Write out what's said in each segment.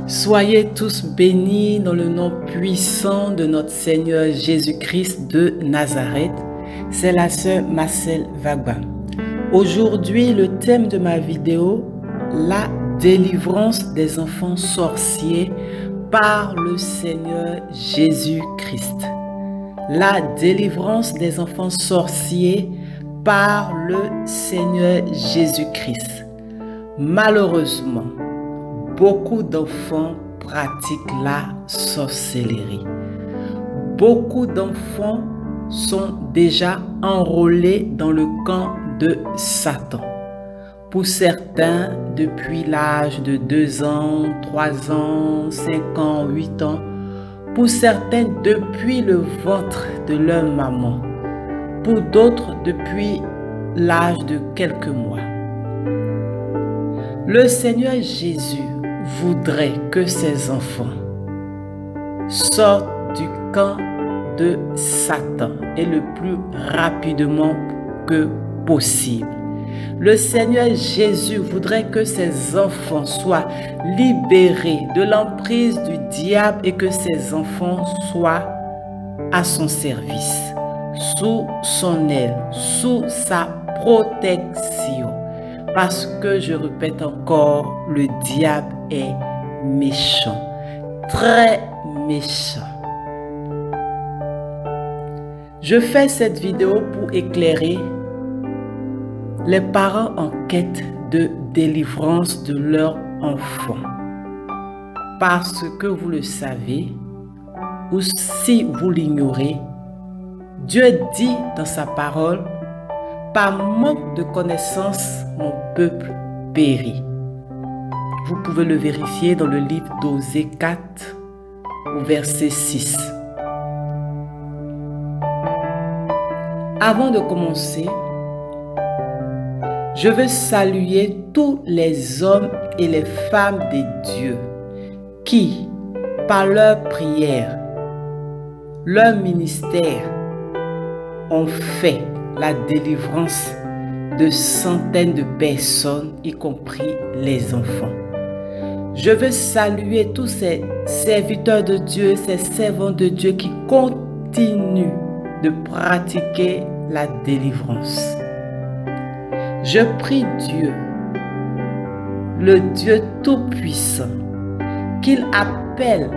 Soyez tous bénis dans le nom puissant de notre Seigneur Jésus-Christ de Nazareth. C'est la sœur Marcel Vagba. Aujourd'hui, le thème de ma vidéo, la délivrance des enfants sorciers par le Seigneur Jésus-Christ. La délivrance des enfants sorciers par le Seigneur Jésus-Christ. Malheureusement, beaucoup d'enfants pratiquent la sorcellerie. Beaucoup d'enfants sont déjà enrôlés dans le camp de Satan. Pour certains, depuis l'âge de 2 ans, 3 ans, 5 ans, 8 ans. Pour certains, depuis le ventre de leur maman. Pour d'autres, depuis l'âge de quelques mois. Le Seigneur Jésus voudrait que ses enfants sortent du camp de Satan et le plus rapidement que possible. Le Seigneur Jésus voudrait que ses enfants soient libérés de l'emprise du diable et que ses enfants soient à son service, sous son aile, sous sa protection. Parce que, je répète encore, le diable est méchant, très méchant. Je fais cette vidéo pour éclairer les parents en quête de délivrance de leurs enfants. Parce que vous le savez, ou si vous l'ignorez, Dieu dit dans sa parole: par manque de connaissance, mon peuple périt. Vous pouvez le vérifier dans le livre d'Osée 4, au verset 6. Avant de commencer, je veux saluer tous les hommes et les femmes de Dieu qui, par leur prière, leur ministère, ont fait la délivrance de centaines de personnes, y compris les enfants. Je veux saluer tous ces serviteurs de Dieu, ces servants de Dieu qui continuent de pratiquer la délivrance. Je prie Dieu, le Dieu Tout-Puissant, qu'il appelle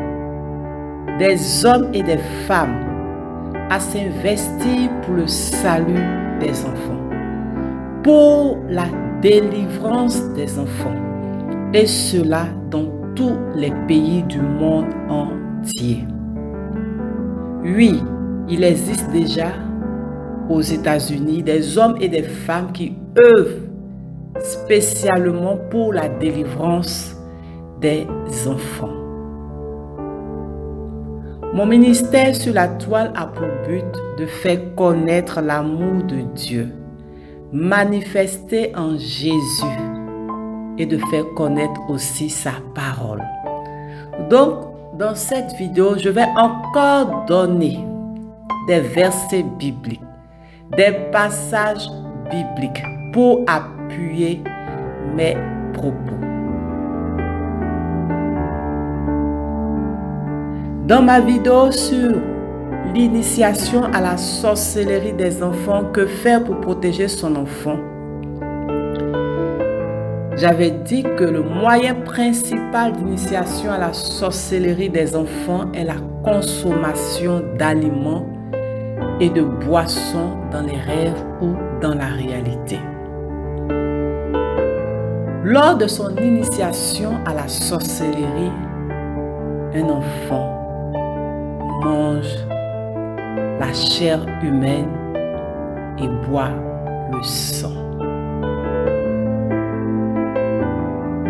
des hommes et des femmes à s'investir pour le salut des enfants, pour la délivrance des enfants, et cela dans tous les pays du monde entier. Oui, il existe déjà aux États-Unis des hommes et des femmes qui œuvrent spécialement pour la délivrance des enfants. Mon ministère sur la toile a pour but de faire connaître l'amour de Dieu, manifesté en Jésus, et de faire connaître aussi sa parole. Donc, dans cette vidéo, je vais encore donner des versets bibliques, des passages bibliques pour appuyer mes propos. Dans ma vidéo sur l'initiation à la sorcellerie des enfants, que faire pour protéger son enfant, j'avais dit que le moyen principal d'initiation à la sorcellerie des enfants est la consommation d'aliments et de boissons dans les rêves ou dans la réalité. Lors de son initiation à la sorcellerie, un enfant mange la chair humaine et boit le sang.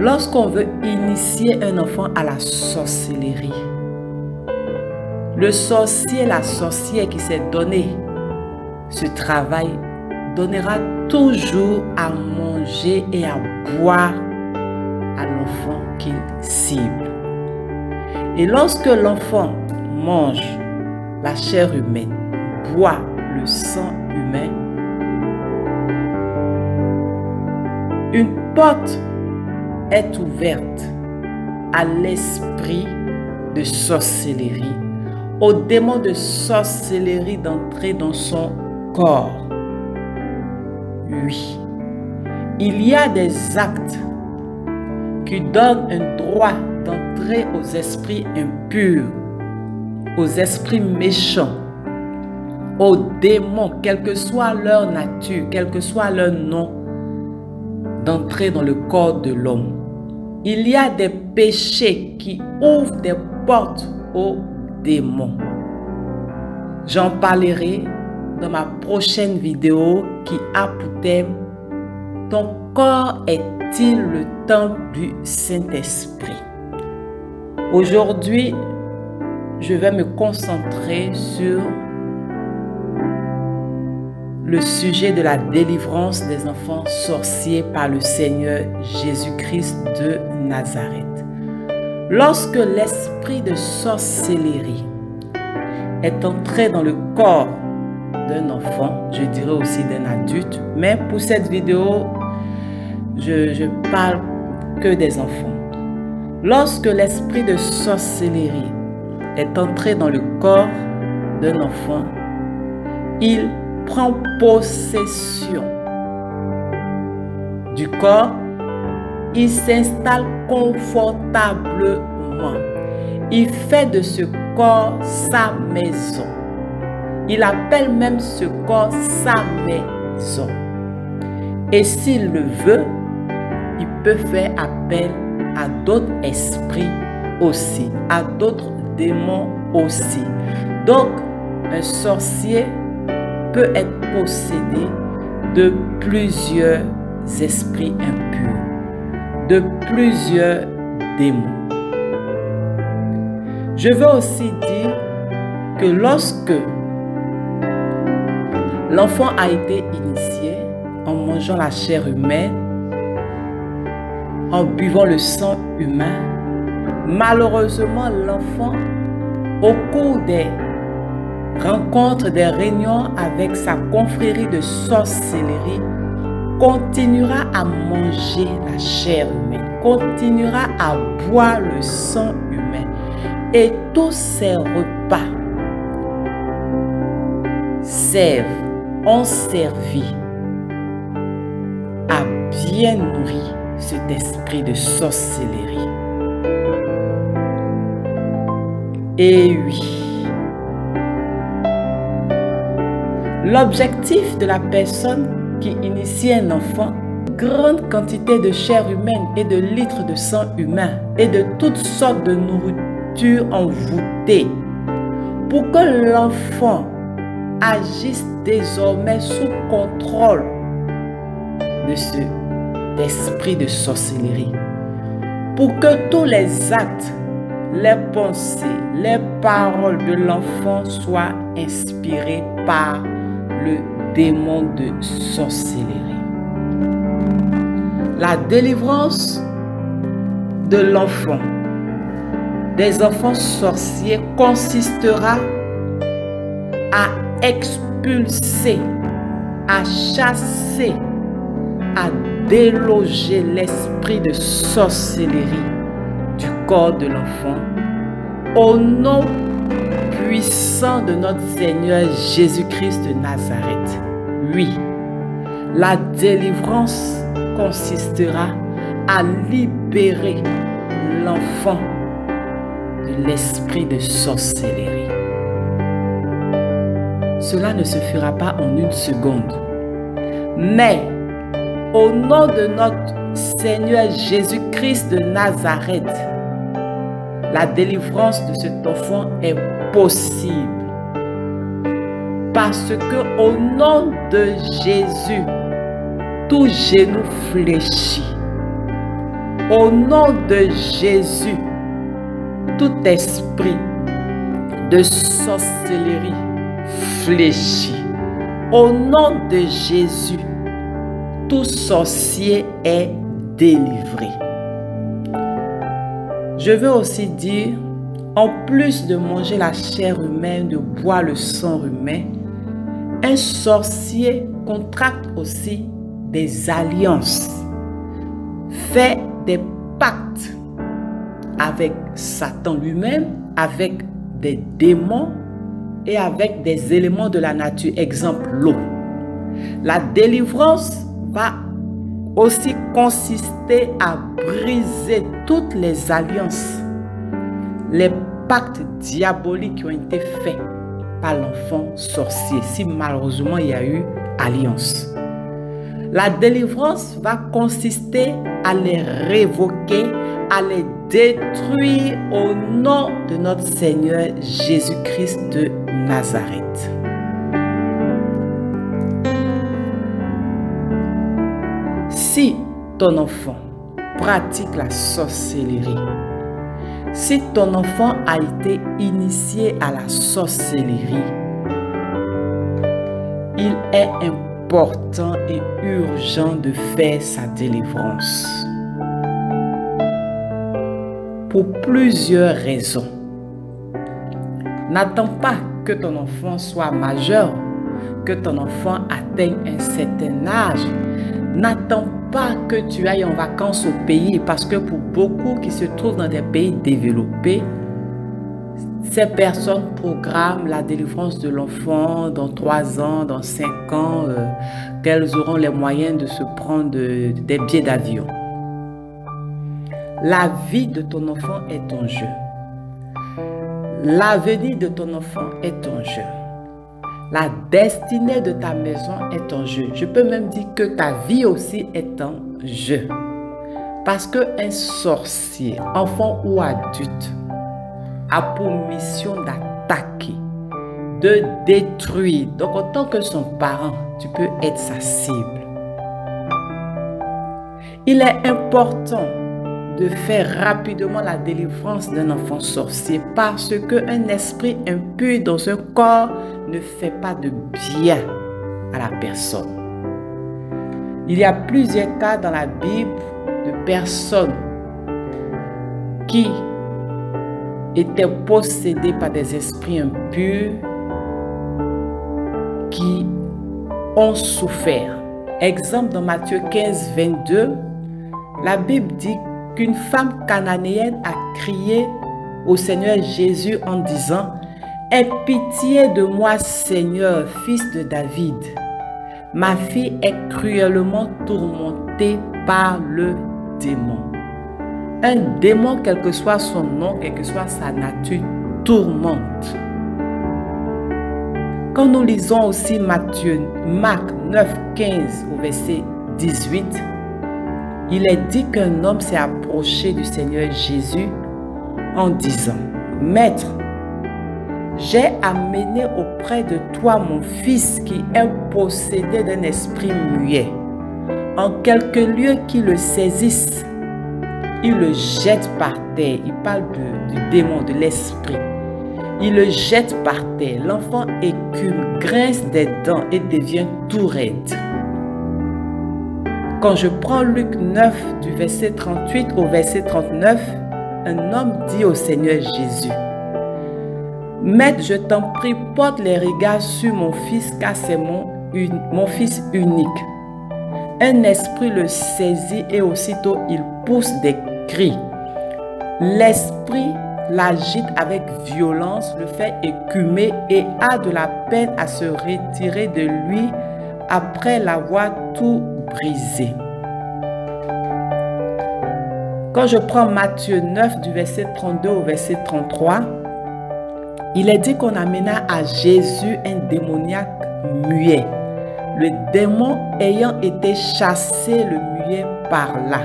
Lorsqu'on veut initier un enfant à la sorcellerie, le sorcier, la sorcière qui s'est donné ce travail donnera toujours à manger et à boire à l'enfant qu'il cible. Et lorsque l'enfant mange la chair humaine, boit le sang humain, une porte est ouverte à l'esprit de sorcellerie, au démon de sorcellerie d'entrer dans son corps. Oui, il y a des actes qui donnent un droit d'entrer aux esprits impurs, aux esprits méchants, aux démons, quelle que soit leur nature, quel que soit leur nom, d'entrer dans le corps de l'homme. Il y a des péchés qui ouvrent des portes aux démons. J'en parlerai dans ma prochaine vidéo qui a pour thème « Ton corps est-il le temple du Saint-Esprit ?» Aujourd'hui, je vais me concentrer sur le sujet de la délivrance des enfants sorciers par le Seigneur Jésus-Christ de Nazareth. Lorsque l'esprit de sorcellerie est entré dans le corps d'un enfant, je dirais aussi d'un adulte, mais pour cette vidéo, je parle que des enfants. Lorsque l'esprit de sorcellerie est entré dans le corps d'un enfant, il prend possession du corps, il s'installe confortablement. Il fait de ce corps sa maison. Il appelle même ce corps sa maison. Et s'il le veut, il peut faire appel à d'autres esprits aussi, à d'autres démons aussi. Donc, un sorcier peut être possédé de plusieurs esprits impurs, de plusieurs démons. Je veux aussi dire que lorsque l'enfant a été initié en mangeant la chair humaine, en buvant le sang humain, malheureusement l'enfant, au cours des rencontre des réunions avec sa confrérie de sorcellerie, continuera à manger la chair humaine, continuera à boire le sang humain. Et tous ces repas ont servi à bien nourrir cet esprit de sorcellerie. Et oui, l'objectif de la personne qui initie un enfant, grande quantité de chair humaine et de litres de sang humain et de toutes sortes de nourriture envoûtée, pour que l'enfant agisse désormais sous contrôle de cet esprit de sorcellerie, pour que tous les actes, les pensées, les paroles de l'enfant soient inspirés par le démon de sorcellerie. La délivrance de l'enfant, des enfants sorciers, consistera à expulser, à chasser, à déloger l'esprit de sorcellerie du corps de l'enfant au nom puissant de notre Seigneur Jésus-Christ de Nazareth. Oui, la délivrance consistera à libérer l'enfant de l'esprit de sorcellerie. Cela ne se fera pas en une seconde, mais au nom de notre Seigneur Jésus-Christ de Nazareth, la délivrance de cet enfant est possible. Parce que au nom de Jésus, tout genou fléchit. Au nom de Jésus, tout esprit de sorcellerie fléchit. Au nom de Jésus, tout sorcier est délivré. Je veux aussi dire, en plus de manger la chair humaine, de boire le sang humain, un sorcier contracte aussi des alliances, fait des pactes avec Satan lui-même, avec des démons et avec des éléments de la nature, exemple l'eau. La délivrance va aussi consister à briser toutes les alliances, les pactes diaboliques qui ont été faits par l'enfant sorcier, si malheureusement il y a eu alliance. La délivrance va consister à les révoquer, à les détruire au nom de notre Seigneur Jésus-Christ de Nazareth. Si ton enfant pratique la sorcellerie, si ton enfant a été initié à la sorcellerie, il est important et urgent de faire sa délivrance. Pour plusieurs raisons. N'attends pas que ton enfant soit majeur, que ton enfant atteigne un certain âge. N'attends pas que tu ailles en vacances au pays, parce que pour beaucoup qui se trouvent dans des pays développés, ces personnes programment la délivrance de l'enfant dans 3 ans, dans 5 ans, qu'elles auront les moyens de se prendre des billets d'avion. La vie de ton enfant est en jeu. L'avenir de ton enfant est en jeu. La destinée de ta maison est en jeu. Je peux même dire que ta vie aussi est en jeu. Parce qu'un sorcier, enfant ou adulte, a pour mission d'attaquer, de détruire. Donc, en tant que son parent, tu peux être sa cible. Il est important de faire rapidement la délivrance d'un enfant sorcier parce qu'un esprit impur dans un corps ne fait pas de bien à la personne. Il y a plusieurs cas dans la Bible de personnes qui étaient possédées par des esprits impurs qui ont souffert. Exemple dans Matthieu 15, 22, la Bible dit qu'une femme cananéenne a crié au Seigneur Jésus en disant « Aie pitié de moi, Seigneur, fils de David. Ma fille est cruellement tourmentée par le démon. » Un démon, quel que soit son nom, quelle que soit sa nature, tourmente. Quand nous lisons aussi Marc 9, 15 au verset 18, il est dit qu'un homme s'est approché du Seigneur Jésus en disant « Maître, j'ai amené auprès de toi mon fils qui est possédé d'un esprit muet. En quelque lieu qu'il le saisisse, il le jette par terre. » Il parle du démon, de l'esprit. Il le jette par terre. L'enfant écume, grince des dents et devient tout raide. Quand je prends Luc 9 du verset 38 au verset 39, un homme dit au Seigneur Jésus « Maître, je t'en prie, porte les regards sur mon fils car c'est mon fils unique. » Un esprit le saisit et aussitôt il pousse des cris. L'esprit l'agite avec violence, le fait écumer et a de la peine à se retirer de lui après l'avoir tout brisé. Quand je prends Matthieu 9 du verset 32 au verset 33, il est dit qu'on amena à Jésus un démoniaque muet. Le démon ayant été chassé, le muet parla.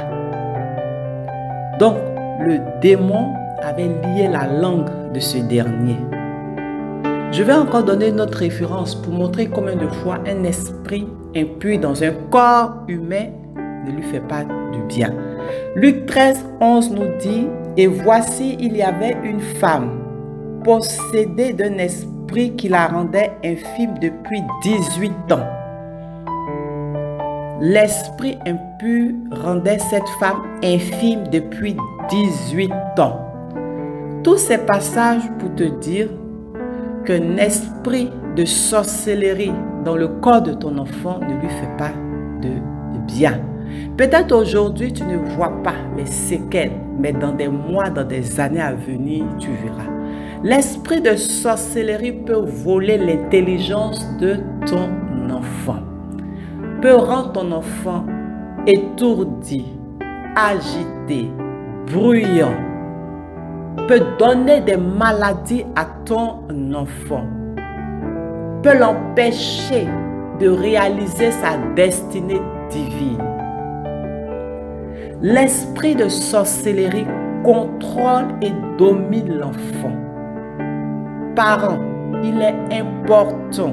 Donc, le démon avait lié la langue de ce dernier. Je vais encore donner une autre référence pour montrer combien de fois un esprit impur dans un corps humain ne lui fait pas du bien. Luc 13, 11 nous dit « Et voici, il y avait une femme possédée d'un esprit qui la rendait infime depuis 18 ans. » L'esprit impur rendait cette femme infime depuis 18 ans. Tous ces passages pour te dire qu'un esprit de sorcellerie dans le corps de ton enfant ne lui fait pas de bien. Peut-être aujourd'hui, tu ne vois pas les séquelles, mais dans des mois, dans des années à venir, tu verras. L'esprit de sorcellerie peut voler l'intelligence de ton enfant, peut rendre ton enfant étourdi, agité, bruyant, peut donner des maladies à ton enfant, peut l'empêcher de réaliser sa destinée divine. L'esprit de sorcellerie contrôle et domine l'enfant. Parents, il est important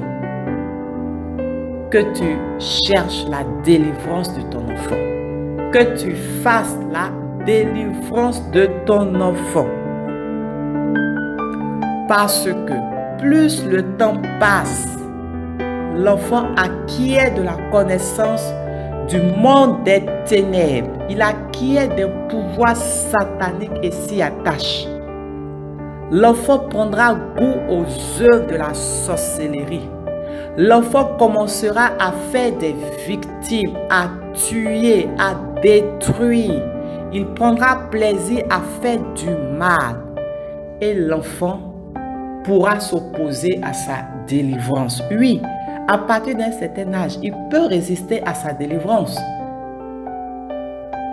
que tu cherches la délivrance de ton enfant, que tu fasses la délivrance de ton enfant. Parce que plus le temps passe, l'enfant acquiert de la connaissance du monde des ténèbres. Il acquiert des pouvoirs sataniques et s'y attache. L'enfant prendra goût aux œuvres de la sorcellerie. L'enfant commencera à faire des victimes, à tuer, à détruire. Il prendra plaisir à faire du mal. Et l'enfant pourra s'opposer à sa délivrance. Oui, à partir d'un certain âge, il peut résister à sa délivrance.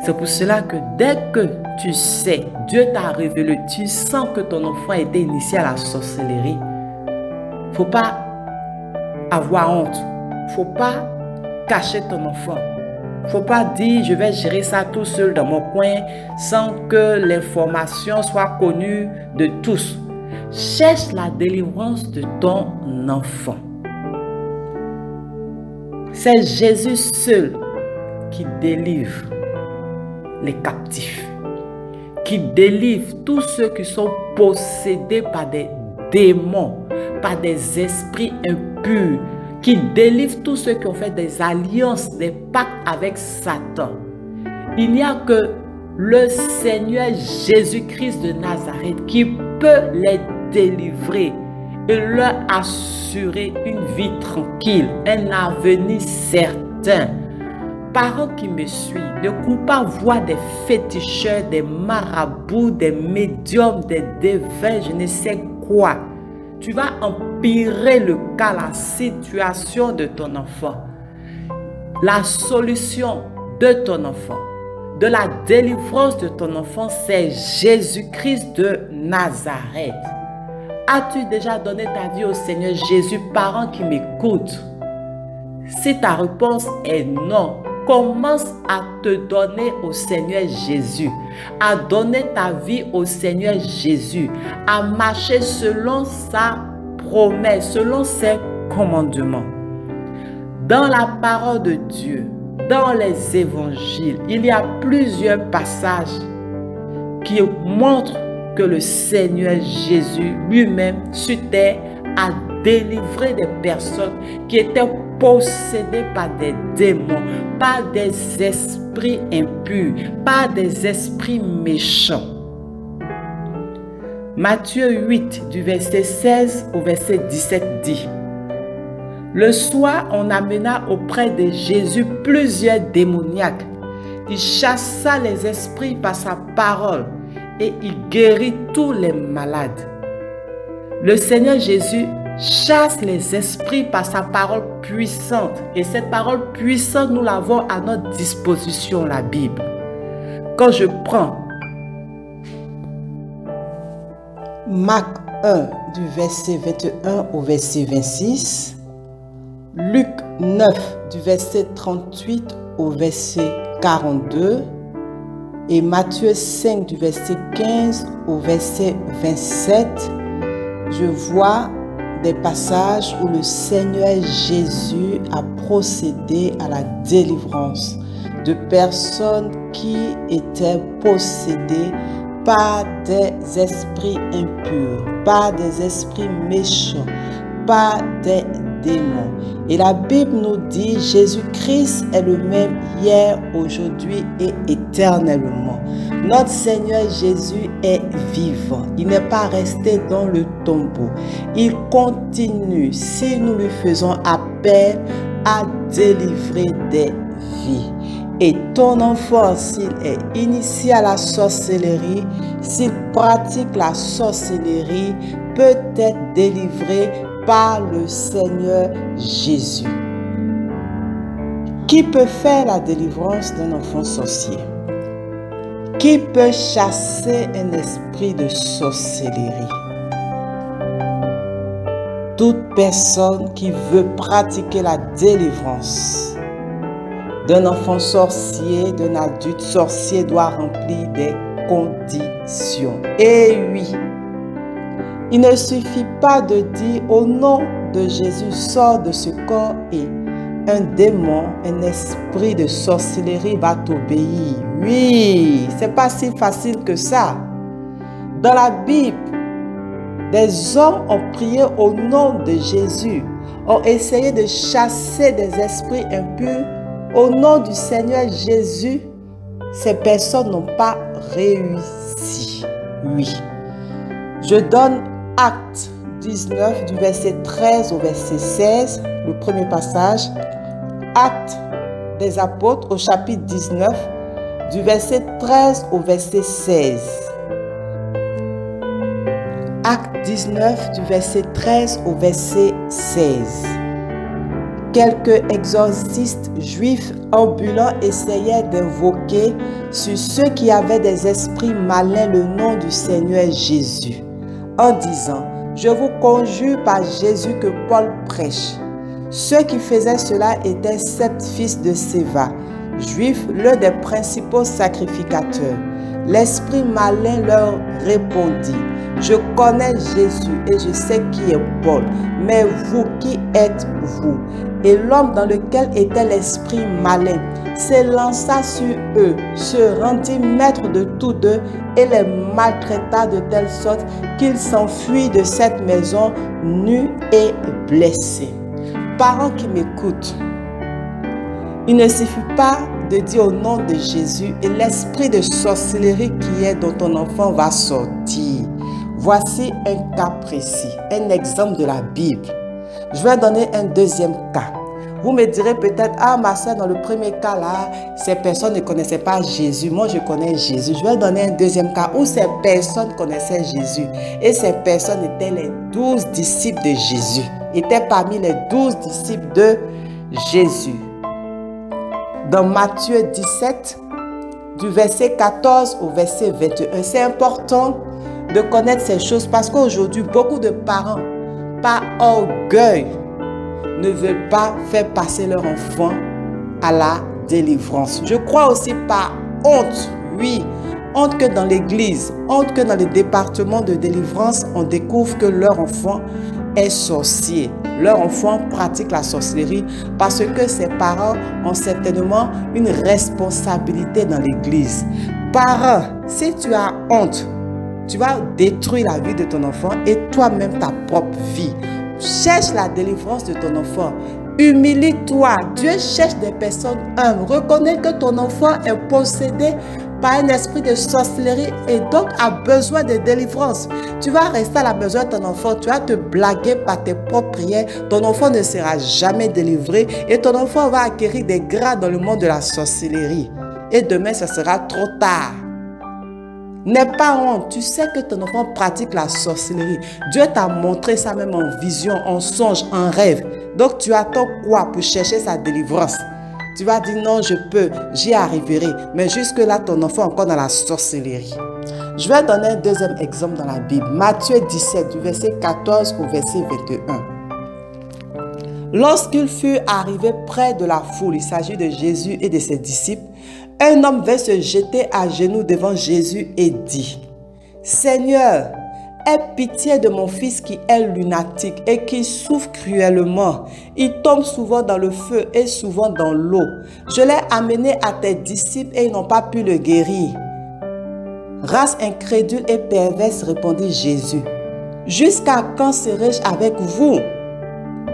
C'est pour cela que dès que tu sais, Dieu t'a révélé, tu sens que ton enfant a été initié à la sorcellerie, il ne faut pas avoir honte. Il ne faut pas cacher ton enfant. Il ne faut pas dire je vais gérer ça tout seul dans mon coin sans que l'information soit connue de tous. Cherche la délivrance de ton enfant. C'est Jésus seul qui délivre les captifs, qui délivre tous ceux qui sont possédés par des démons, par des esprits impurs, qui délivre tous ceux qui ont fait des alliances, des pactes avec Satan. Il n'y a que le Seigneur Jésus-Christ de Nazareth qui peut les délivrer et leur assurer une vie tranquille, un avenir certain. Parents qui me suivent, ne courent pas voir des féticheurs, des marabouts, des médiums, des devins, je ne sais quoi. Tu vas empirer le cas, la situation de ton enfant. La solution de ton enfant, de la délivrance de ton enfant, c'est Jésus-Christ de Nazareth. As-tu déjà donné ta vie au Seigneur Jésus, parents qui m'écoutent? Si ta réponse est non, commence à te donner au Seigneur Jésus, à donner ta vie au Seigneur Jésus, à marcher selon sa promesse, selon ses commandements. Dans la parole de Dieu, dans les évangiles, il y a plusieurs passages qui montrent que le Seigneur Jésus lui-même sur terre a délivré des personnes qui étaient possédées par des démons, par des esprits impurs, par des esprits méchants. Matthieu 8, du verset 16 au verset 17 dit: le soir, on amena auprès de Jésus plusieurs démoniaques. Il chassa les esprits par sa parole et il guérit tous les malades. Le Seigneur Jésus chasse les esprits par sa parole puissante. Et cette parole puissante, nous l'avons à notre disposition, la Bible. Quand je prends Marc 1, du verset 21 au verset 26, Luc 9, du verset 38 au verset 42, et Matthieu 5, du verset 15 au verset 27, je vois des passages où le Seigneur Jésus a procédé à la délivrance de personnes qui étaient possédées par des esprits impurs, par des esprits méchants, par des démons. Et la Bible nous dit Jésus-Christ est le même hier, aujourd'hui et éternellement. Notre Seigneur Jésus est vivant. Il n'est pas resté dans le tombeau. Il continue, si nous lui faisons appel, à délivrer des vies. Et ton enfant, s'il est initié à la sorcellerie, s'il pratique la sorcellerie, peut être délivré par le Seigneur Jésus. Qui peut faire la délivrance d'un enfant sorcier? Qui peut chasser un esprit de sorcellerie? Toute personne qui veut pratiquer la délivrance d'un enfant sorcier, d'un adulte sorcier doit remplir des conditions. Et oui, il ne suffit pas de dire au nom de Jésus, sors de ce corps et un démon, un esprit de sorcellerie va t'obéir. Oui, c'est pas si facile que ça. Dans la Bible, des hommes ont prié au nom de Jésus, ont essayé de chasser des esprits impurs au nom du Seigneur Jésus. Ces personnes n'ont pas réussi. Oui. Je donne Acte 19 du verset 13 au verset 16, le premier passage. Acte des apôtres au chapitre 19 du verset 13 au verset 16. Acte 19 du verset 13 au verset 16. Quelques exorcistes juifs ambulants essayaient d'invoquer sur ceux qui avaient des esprits malins le nom du Seigneur Jésus, en disant: je vous conjure par Jésus que Paul prêche. Ceux qui faisaient cela étaient 7 fils de Séva, juifs, l'un des principaux sacrificateurs. L'esprit malin leur répondit: je connais Jésus et je sais qui est Paul, mais vous, qui êtes-vous? Et l'homme dans lequel était l'esprit malin s'élança sur eux, se rendit maître de tous deux et les maltraita de telle sorte qu'ils s'enfuirent de cette maison nus et blessés. Parents qui m'écoutent, il ne suffit pas de dire au nom de Jésus et l'esprit de sorcellerie qui est dans ton enfant va sortir. Voici un cas précis, un exemple de la Bible. Je vais donner un deuxième cas. Vous me direz peut-être: ah ma soeur, dans le premier cas là, ces personnes ne connaissaient pas Jésus. Moi je connais Jésus. Je vais donner un deuxième cas où ces personnes connaissaient Jésus. Et ces personnes étaient les 12 disciples de Jésus. Étaient parmi les 12 disciples de Jésus. Dans Matthieu 17, du verset 14 au verset 21. C'est important de connaître ces choses parce qu'aujourd'hui, beaucoup de parents, par orgueil, ne veulent pas faire passer leur enfant à la délivrance. Je crois aussi par honte, oui, honte que dans l'église, honte que dans les départements de délivrance, on découvre que leur enfant est sorcier. Leur enfant pratique la sorcellerie parce que ses parents ont certainement une responsabilité dans l'église. Parents, si tu as honte, tu vas détruire la vie de ton enfant et toi-même ta propre vie. Cherche la délivrance de ton enfant. Humilie-toi. Dieu cherche des personnes humbles. Reconnais que ton enfant est possédé par un esprit de sorcellerie et donc a besoin de délivrance. Tu vas rester à la maison de ton enfant, tu vas te blaguer par tes propres prières. Ton enfant ne sera jamais délivré et ton enfant va acquérir des grades dans le monde de la sorcellerie. Et demain, ce sera trop tard. N'aie pas honte, tu sais que ton enfant pratique la sorcellerie. Dieu t'a montré ça même en vision, en songe, en rêve. Donc tu attends quoi pour chercher sa délivrance? Tu vas dire non, je peux, j'y arriverai. Mais jusque là, ton enfant est encore dans la sorcellerie. Je vais donner un deuxième exemple dans la Bible. Matthieu 17, du verset 14 au verset 21. Lorsqu'il fut arrivé près de la foule, il s'agit de Jésus et de ses disciples, un homme vint se jeter à genoux devant Jésus et dit: Seigneur, aie pitié de mon fils qui est lunatique et qui souffre cruellement. Il tombe souvent dans le feu et souvent dans l'eau. Je l'ai amené à tes disciples et ils n'ont pas pu le guérir. Race incrédule et perverse, répondit Jésus. Jusqu'à quand serai-je avec vous?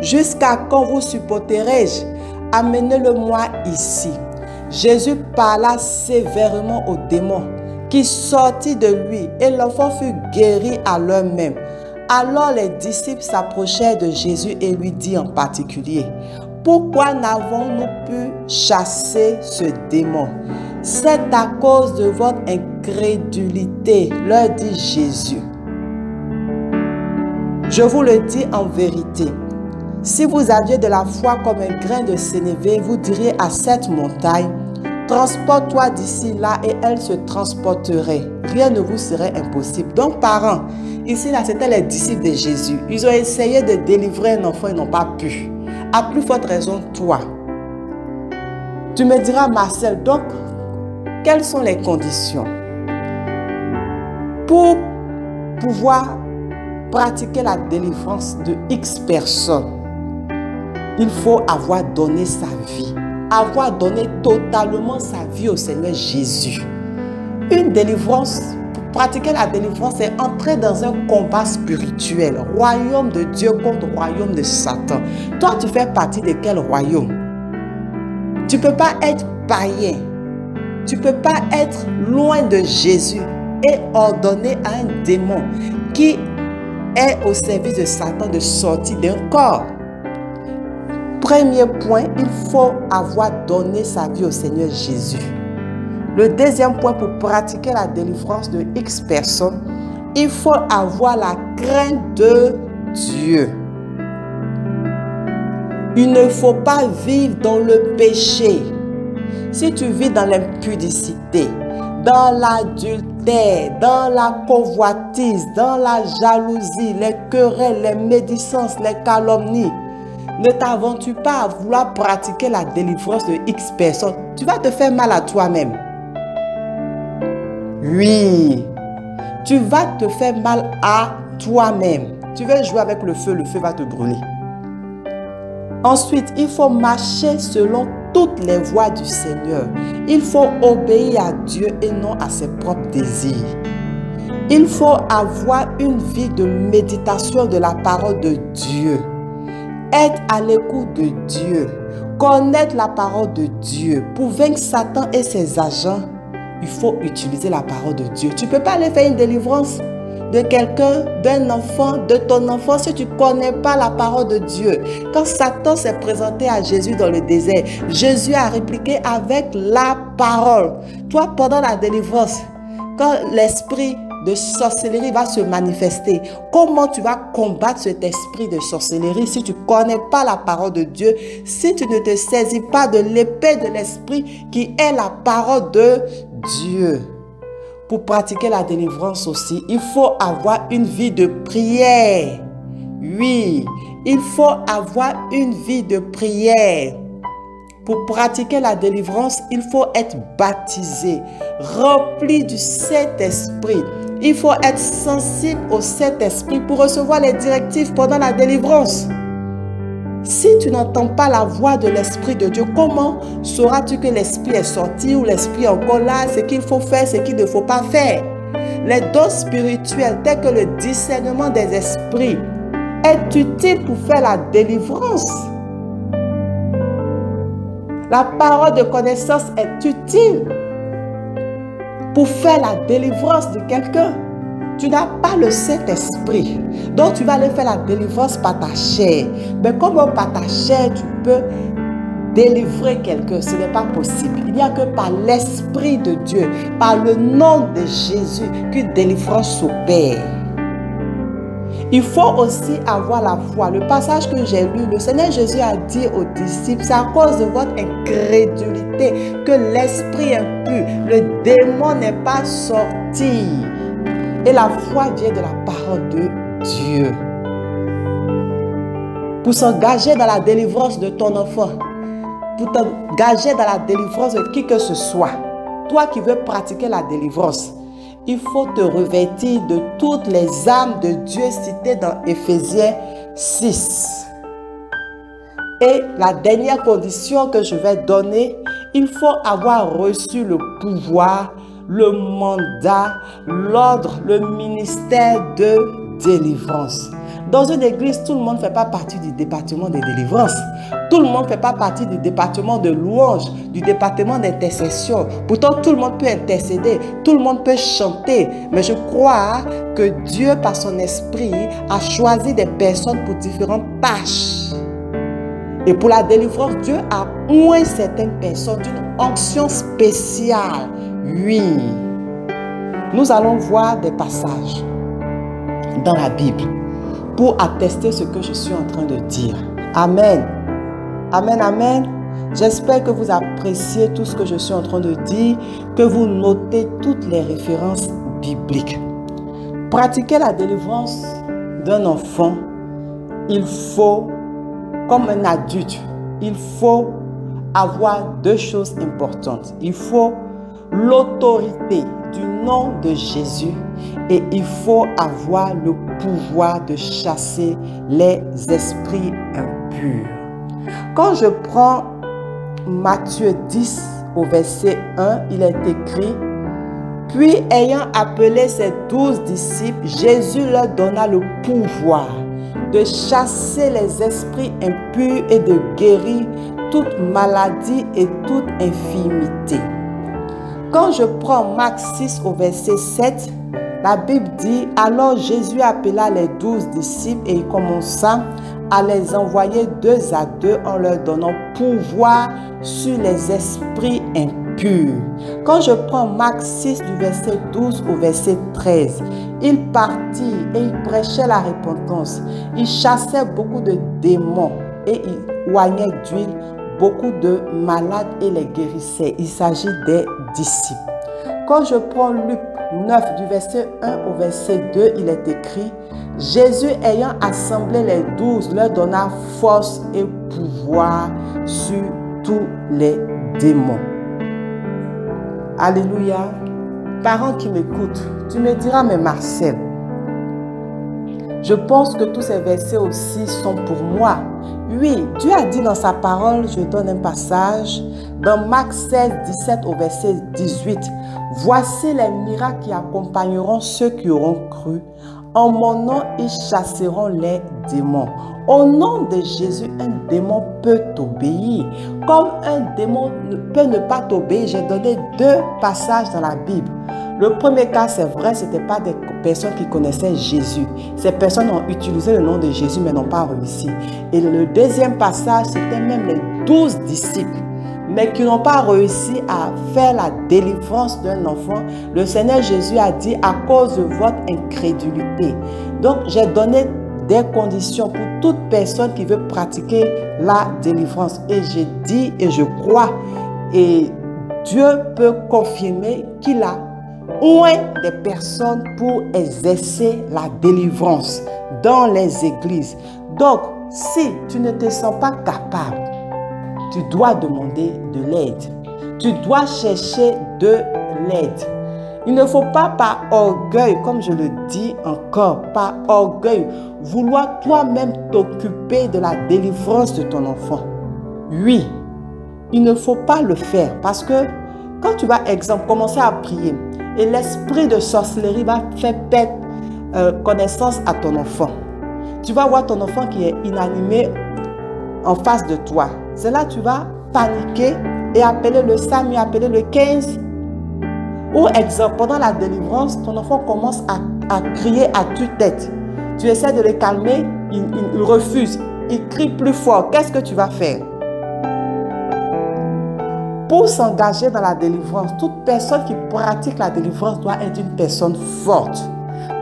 Jusqu'à quand vous supporterai-je? Amenez-le-moi ici. Jésus parla sévèrement au démon qui sortit de lui et l'enfant fut guéri à l'heure même. Alors les disciples s'approchèrent de Jésus et lui dirent en particulier: pourquoi n'avons-nous pu chasser ce démon? C'est à cause de votre incrédulité, leur dit Jésus. Je vous le dis en vérité, si vous aviez de la foi comme un grain de sénévé, vous diriez à cette montagne, transporte-toi d'ici là et elle se transporterait. Rien ne vous serait impossible. Donc parents, ici là c'était les disciples de Jésus. Ils ont essayé de délivrer un enfant, ils n'ont pas pu. À plus forte raison, toi. Tu me diras, Marcel, donc, quelles sont les conditions pour pouvoir pratiquer la délivrance de X personnes? Il faut avoir donné sa vie, avoir donné totalement sa vie au Seigneur Jésus. Une délivrance, pour pratiquer la délivrance, c'est entrer dans un combat spirituel. Royaume de Dieu contre royaume de Satan. Toi, tu fais partie de quel royaume? Tu ne peux pas être païen. Tu ne peux pas être loin de Jésus et ordonner à un démon qui est au service de Satan de sortir d'un corps. Premier point, il faut avoir donné sa vie au Seigneur Jésus. Le deuxième point, pour pratiquer la délivrance de X personnes, il faut avoir la crainte de Dieu. Il ne faut pas vivre dans le péché. Si tu vis dans l'impudicité, dans l'adultère, dans la convoitise, dans la jalousie, les querelles, les médisances, les calomnies, ne t'aventure pas à vouloir pratiquer la délivrance de X personnes. Tu vas te faire mal à toi-même. Oui, tu vas te faire mal à toi-même. Tu veux jouer avec le feu va te brûler. Ensuite, il faut marcher selon toutes les voies du Seigneur. Il faut obéir à Dieu et non à ses propres désirs. Il faut avoir une vie de méditation de la parole de Dieu. Être à l'écoute de Dieu. Connaître la parole de Dieu. Pour vaincre Satan et ses agents, il faut utiliser la parole de Dieu. Tu ne peux pas aller faire une délivrance de quelqu'un, d'un enfant, de ton enfant, si tu ne connais pas la parole de Dieu. Quand Satan s'est présenté à Jésus dans le désert, Jésus a répliqué avec la parole. Toi, pendant la délivrance, quand l'esprit de sorcellerie va se manifester, comment tu vas combattre cet esprit de sorcellerie si tu ne connais pas la parole de Dieu, si tu ne te saisis pas de l'épée de l'esprit qui est la parole de Dieu? Pour pratiquer la délivrance aussi, il faut avoir une vie de prière. Oui, il faut avoir une vie de prière. Pour pratiquer la délivrance, il faut être baptisé, rempli du Saint-Esprit. Il faut être sensible au Saint-Esprit pour recevoir les directives pendant la délivrance. Si tu n'entends pas la voix de l'Esprit de Dieu, comment sauras-tu que l'Esprit est sorti ou l'Esprit est encore là, ce qu'il faut faire, ce qu'il ne faut pas faire? Les dons spirituels tels que le discernement des esprits est utile pour faire la délivrance. La parole de connaissance est utile pour faire la délivrance de quelqu'un. Tu n'as pas le Saint-Esprit. Donc, tu vas aller faire la délivrance par ta chair. Mais comment par ta chair, tu peux délivrer quelqu'un? Ce n'est pas possible. Il n'y a que par l'Esprit de Dieu, par le nom de Jésus, qu'une délivrance s'opère. Il faut aussi avoir la foi. Le passage que j'ai lu, le Seigneur Jésus a dit aux disciples, c'est à cause de votre incrédulité que l'esprit impur, le démon n'est pas sorti. Et la foi vient de la parole de Dieu. Pour s'engager dans la délivrance de ton enfant, pour t'engager dans la délivrance de qui que ce soit, toi qui veux pratiquer la délivrance, il faut te revêtir de toutes les armes de Dieu citées dans Éphésiens 6. Et la dernière condition que je vais donner, il faut avoir reçu le pouvoir, le mandat, l'ordre, le ministère de délivrance. Dans une église, tout le monde ne fait pas partie du département de délivrance. Tout le monde ne fait pas partie du département de louange, du département d'intercession. Pourtant, tout le monde peut intercéder, tout le monde peut chanter. Mais je crois que Dieu, par son esprit, a choisi des personnes pour différentes tâches. Et pour la délivrance, Dieu a oint certaines personnes d'une onction spéciale. Oui. Nous allons voir des passages dans la Bible pour attester ce que je suis en train de dire. Amen. Amen, amen. J'espère que vous appréciez tout ce que je suis en train de dire, que vous notez toutes les références bibliques. Pratiquer la délivrance d'un enfant, il faut, comme un adulte, il faut avoir deux choses importantes. Il faut l'autorité du nom de Jésus et il faut avoir le pouvoir de chasser les esprits impurs. Quand je prends Matthieu 10 au verset 1, il est écrit: puis ayant appelé ses 12 disciples, Jésus leur donna le pouvoir de chasser les esprits impurs et de guérir toute maladie et toute infirmité. Quand je prends Marc 6 au verset 7, la Bible dit: alors Jésus appela les 12 disciples et il commença à les envoyer 2 à 2 en leur donnant pouvoir sur les esprits impurs. Quand je prends Marc 6 du verset 12 au verset 13, il partit et il prêchait la repentance. Il chassait beaucoup de démons et il oignait d'huile beaucoup de malades et les guérissait. Il s'agit des disciples. Quand je prends Luc 9 du verset 1 au verset 2, il est écrit: Jésus ayant assemblé les 12 leur donna force et pouvoir sur tous les démons. Alléluia. Parents qui m'écoutent, tu me diras: mais Marcel, je pense que tous ces versets aussi sont pour moi. Oui, Dieu a dit dans sa parole, je donne un passage, dans Marc 16, 17 au verset 18, voici les miracles qui accompagneront ceux qui auront cru. En mon nom, ils chasseront les démons. Au nom de Jésus, un démon peut t'obéir. Comme un démon peut ne pas t'obéir, j'ai donné 2 passages dans la Bible. Le premier cas, c'est vrai, ce n'était pas des personnes qui connaissaient Jésus. Ces personnes ont utilisé le nom de Jésus, mais n'ont pas réussi. Et le deuxième passage, c'était même les 12 disciples, mais qui n'ont pas réussi à faire la délivrance d'un enfant. Le Seigneur Jésus a dit: à cause de votre incrédulité. Donc, j'ai donné des conditions pour toute personne qui veut pratiquer la délivrance. Et j'ai dit et je crois, et Dieu peut confirmer qu'il a oint des personnes pour exercer la délivrance dans les églises. Donc, si tu ne te sens pas capable, tu dois demander de l'aide. Tu dois chercher de l'aide. Il ne faut pas par orgueil, comme je le dis encore, par orgueil, vouloir toi-même t'occuper de la délivrance de ton enfant. Oui, il ne faut pas le faire parce que quand tu vas, exemple, commencer à prier et l'esprit de sorcellerie va faire perdre connaissance à ton enfant. Tu vas voir ton enfant qui est inanimé en face de toi. C'est là que tu vas paniquer et appeler le SAMU, appeler le 15. Ou exemple, pendant la délivrance, ton enfant commence à crier à tue-tête. Tu essaies de le calmer, il refuse. Il crie plus fort. Qu'est-ce que tu vas faire? Pour s'engager dans la délivrance, toute personne qui pratique la délivrance doit être une personne forte.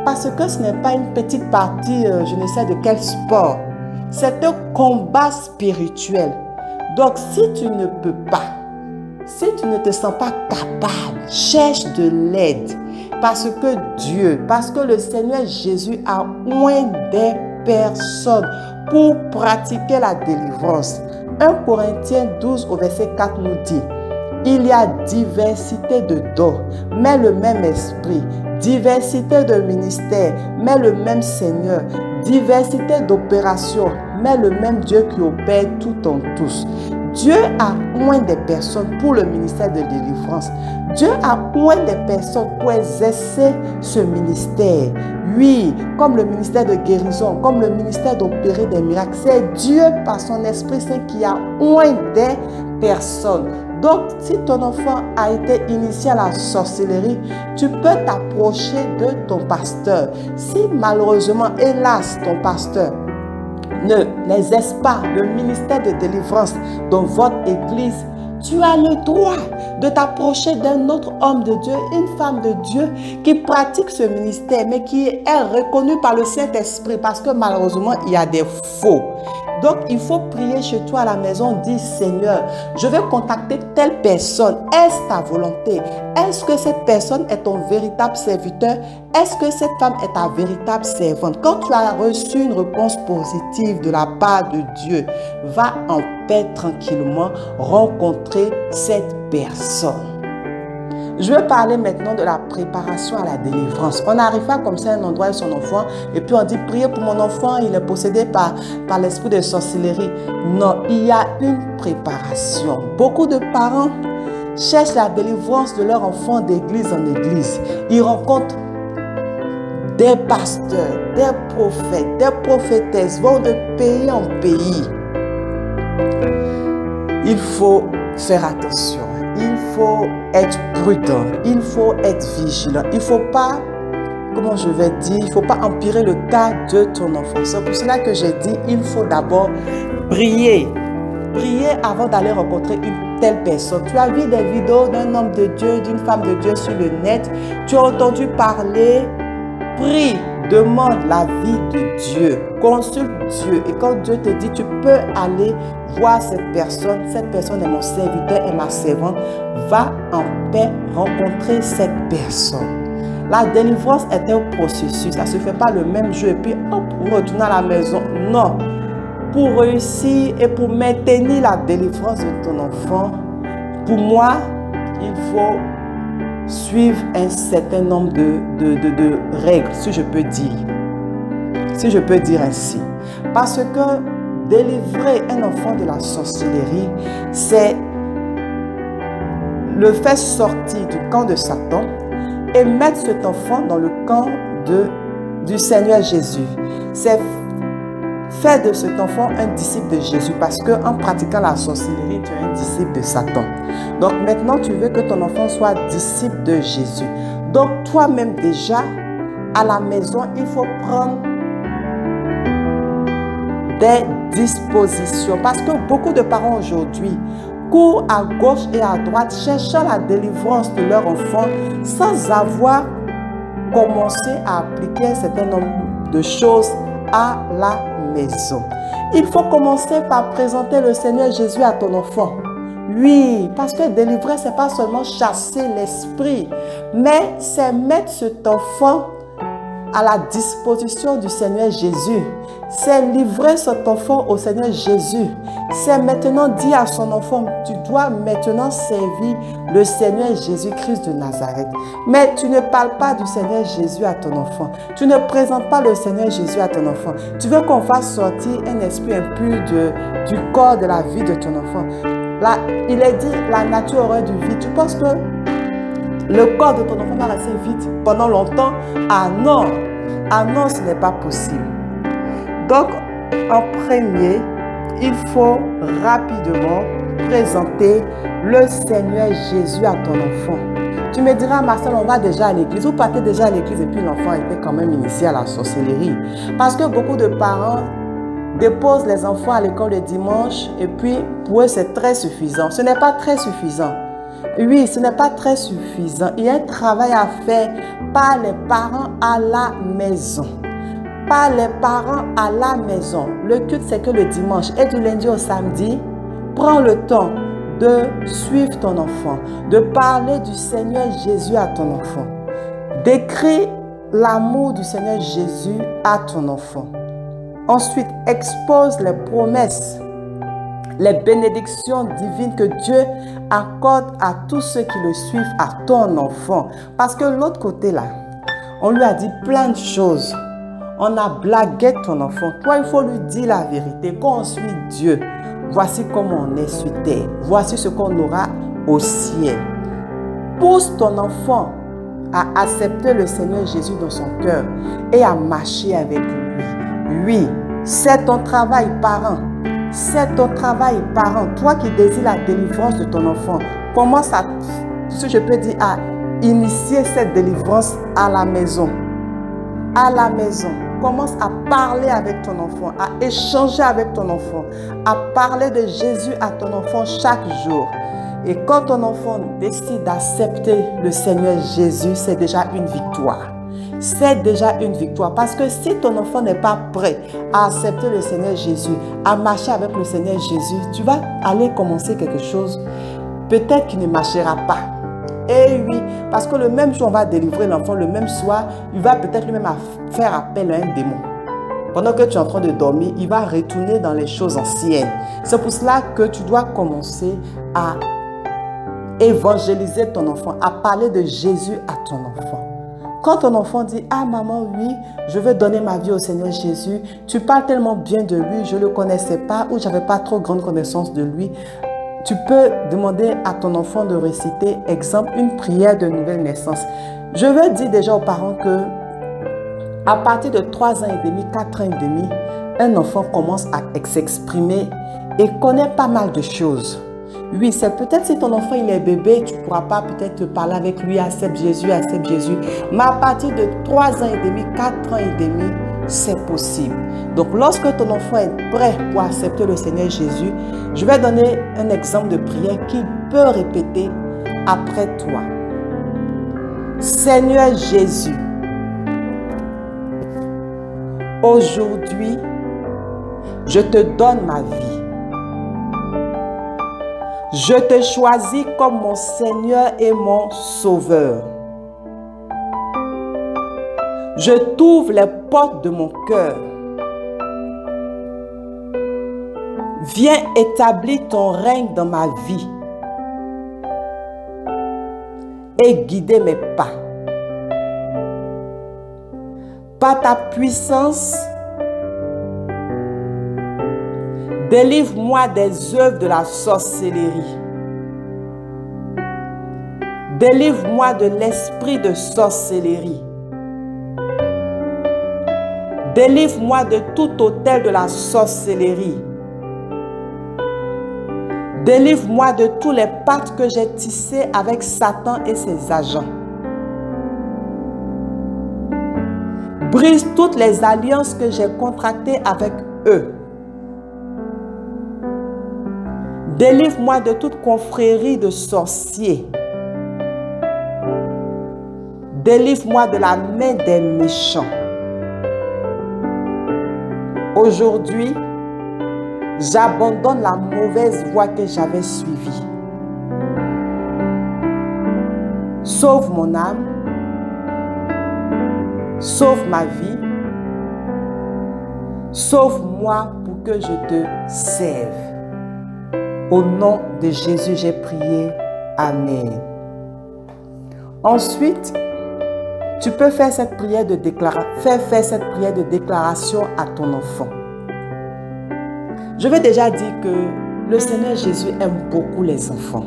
Parce que ce n'est pas une petite partie, je ne sais de quel sport. C'est un combat spirituel. Donc, si tu ne peux pas, si tu ne te sens pas capable, cherche de l'aide. Parce que le Seigneur Jésus a oint des personnes pour pratiquer la délivrance. 1 Corinthiens 12 au verset 4 nous dit: il y a diversité de dons, mais le même esprit. Diversité de ministères, mais le même Seigneur. Diversité d'opérations, mais le même Dieu qui opère tout en tous. Dieu a oint des personnes pour le ministère de délivrance. Dieu a oint des personnes pour exercer ce ministère. Oui, comme le ministère de guérison, comme le ministère d'opérer des miracles. C'est Dieu par son Esprit Saint qui a oint des personnes. Donc, si ton enfant a été initié à la sorcellerie, tu peux t'approcher de ton pasteur. Si malheureusement, hélas, ton pasteur ne n'exerce pas le ministère de délivrance dans votre église, tu as le droit de t'approcher d'un autre homme de Dieu, une femme de Dieu qui pratique ce ministère, mais qui est reconnue par le Saint-Esprit, parce que malheureusement, il y a des faux. Donc, il faut prier chez toi à la maison, dire Seigneur, je vais contacter telle personne. Est-ce ta volonté? Est-ce que cette personne est ton véritable serviteur? Est-ce que cette femme est ta véritable servante? Quand tu as reçu une réponse positive de la part de Dieu, va en paix tranquillement rencontrer cette personne. Je vais parler maintenant de la préparation à la délivrance. On n'arrive pas comme ça à un endroit avec son enfant et puis on dit priez pour mon enfant, il est possédé par l'esprit de sorcellerie. Non, il y a une préparation. Beaucoup de parents cherchent la délivrance de leur enfant d'église en église. Ils rencontrent des pasteurs, des prophètes, des prophétesses, vont de pays en pays. Il faut faire attention. Il faut être prudent, il faut être vigilant. Il ne faut pas, comment je vais dire, il ne faut pas empirer le cas de ton enfant. C'est pour cela que j'ai dit, il faut d'abord prier. Prier avant d'aller rencontrer une telle personne. Tu as vu des vidéos d'un homme de Dieu, d'une femme de Dieu sur le net. Tu as entendu parler. Prie, demande la vie de Dieu. Consulte Dieu. Et quand Dieu te dit, tu peux aller voir cette personne est mon serviteur et ma servante, va en paix rencontrer cette personne. La délivrance est un processus. Ça ne se fait pas le même jour et puis hop, vous retournez à la maison. Non. Pour réussir et pour maintenir la délivrance de ton enfant, pour moi, il faut suivre un certain nombre de règles, si je peux dire. Si je peux dire ainsi. Parce que délivrer un enfant de la sorcellerie, c'est le faire sortir du camp de Satan et mettre cet enfant dans le camp du Seigneur Jésus. C'est faire de cet enfant un disciple de Jésus, parce qu'en pratiquant la sorcellerie, tu es un disciple de Satan. Donc maintenant, tu veux que ton enfant soit disciple de Jésus. Donc toi-même déjà, à la maison, il faut prendre des dispositions. Parce que beaucoup de parents aujourd'hui courent à gauche et à droite cherchant la délivrance de leur enfant sans avoir commencé à appliquer un certain nombre de choses à la maison. Il faut commencer par présenter le Seigneur Jésus à ton enfant. Oui, parce que délivrer, ce n'est pas seulement chasser l'esprit, mais c'est mettre cet enfant à la disposition du Seigneur Jésus. C'est livrer cet enfant au Seigneur Jésus. C'est maintenant dire à son enfant, tu dois maintenant servir le Seigneur Jésus-Christ de Nazareth. Mais tu ne parles pas du Seigneur Jésus à ton enfant. Tu ne présentes pas le Seigneur Jésus à ton enfant. Tu veux qu'on fasse sortir un esprit impur du corps de la vie de ton enfant. Là, il est dit, la nature aurait du vide. Tu penses que le corps de ton enfant va rester vide pendant longtemps? Ah non! Ah non, ce n'est pas possible. Donc, en premier, il faut rapidement présenter le Seigneur Jésus à ton enfant. Tu me diras, Marcel, on va déjà à l'église. Vous partez déjà à l'église et puis l'enfant était quand même initié à la sorcellerie. Parce que beaucoup de parents déposent les enfants à l'école le dimanche et puis pour eux, c'est très suffisant. Ce n'est pas très suffisant. Oui, ce n'est pas très suffisant. Il y a un travail à faire par les parents à la maison. Par les parents à la maison. Le culte, c'est que le dimanche et du lundi au samedi, prends le temps de suivre ton enfant, de parler du Seigneur Jésus à ton enfant. Décris l'amour du Seigneur Jésus à ton enfant. Ensuite, expose les promesses, les bénédictions divines que Dieu accorde à tous ceux qui le suivent, à ton enfant. Parce que l'autre côté là, on lui a dit plein de choses. On a blagué ton enfant. Toi, il faut lui dire la vérité. Quand on suit Dieu, voici comment on est sur terre. Voici ce qu'on aura au ciel. Pousse ton enfant à accepter le Seigneur Jésus dans son cœur et à marcher avec lui. Oui, c'est ton travail, parent. C'est ton travail, parent. Toi qui désires la délivrance de ton enfant, commence à, si je peux dire, à initier cette délivrance à la maison. à la maison, commence à parler avec ton enfant, à échanger avec ton enfant, à parler de Jésus à ton enfant chaque jour. Et quand ton enfant décide d'accepter le Seigneur Jésus, c'est déjà une victoire. C'est déjà une victoire. Parce que si ton enfant n'est pas prêt à accepter le Seigneur Jésus, à marcher avec le Seigneur Jésus, tu vas aller commencer quelque chose, peut-être qu'il ne marchera pas. Et oui, parce que le même jour, on va délivrer l'enfant, le même soir, il va peut-être lui-même faire appel à un démon. Pendant que tu es en train de dormir, il va retourner dans les choses anciennes. C'est pour cela que tu dois commencer à évangéliser ton enfant, à parler de Jésus à ton enfant. Quand ton enfant dit « Ah maman, oui, je veux donner ma vie au Seigneur Jésus », tu parles tellement bien de lui, je ne le connaissais pas ou je n'avais pas trop grande connaissance de lui. Tu peux demander à ton enfant de réciter, exemple, une prière de nouvelle naissance. Je veux dire déjà aux parents que à partir de 3 ans et demi, 4 ans et demi, un enfant commence à s'exprimer et connaît pas mal de choses. Oui, c'est peut-être si ton enfant il est bébé, tu ne pourras pas peut-être parler avec lui, accepte Jésus, accepte Jésus. Mais à partir de 3 ans et demi, 4 ans et demi, c'est possible. Donc, lorsque ton enfant est prêt pour accepter le Seigneur Jésus, je vais donner un exemple de prière qu'il peut répéter après toi. Seigneur Jésus, aujourd'hui, je te donne ma vie. Je te choisis comme mon Seigneur et mon Sauveur. Je t'ouvre les portes de mon cœur. Viens établir ton règne dans ma vie et guider mes pas. Par ta puissance, délivre-moi des œuvres de la sorcellerie. Délivre-moi de l'esprit de sorcellerie. Délivre-moi de tout autel de la sorcellerie. Délivre-moi de tous les pactes que j'ai tissés avec Satan et ses agents. Brise toutes les alliances que j'ai contractées avec eux. Délivre-moi de toute confrérie de sorciers. Délivre-moi de la main des méchants. Aujourd'hui, j'abandonne la mauvaise voie que j'avais suivie. Sauve mon âme. Sauve ma vie. Sauve-moi pour que je te serve. Au nom de Jésus, j'ai prié. Amen. Ensuite, tu peux faire cette prière de déclaration à ton enfant. Je vais déjà dire que le Seigneur Jésus aime beaucoup les enfants.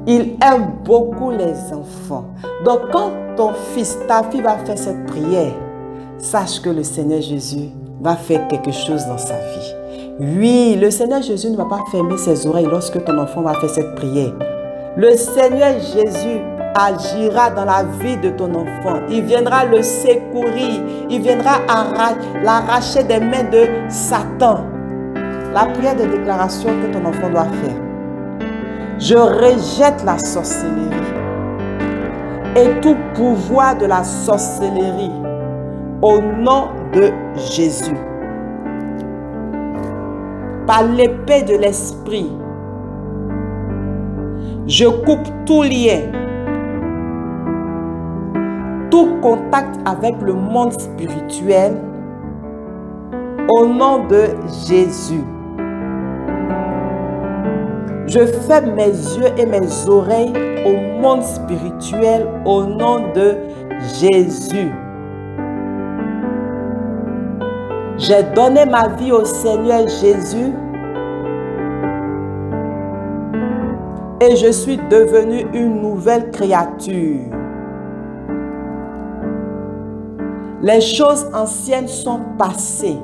Il aime beaucoup les enfants. Donc, quand ton fils, ta fille va faire cette prière, sache que le Seigneur Jésus va faire quelque chose dans sa vie. Oui, le Seigneur Jésus ne va pas fermer ses oreilles lorsque ton enfant va faire cette prière. Le Seigneur Jésus agira dans la vie de ton enfant. Il viendra le secourir. Il viendra l'arracher des mains de Satan. La prière de déclaration que ton enfant doit faire. Je rejette la sorcellerie et tout pouvoir de la sorcellerie au nom de Jésus. Par l'épée de l'esprit, je coupe tout lien, tout contact avec le monde spirituel au nom de Jésus. Je ferme mes yeux et mes oreilles au monde spirituel au nom de Jésus. J'ai donné ma vie au Seigneur Jésus et je suis devenue une nouvelle créature. Les choses anciennes sont passées.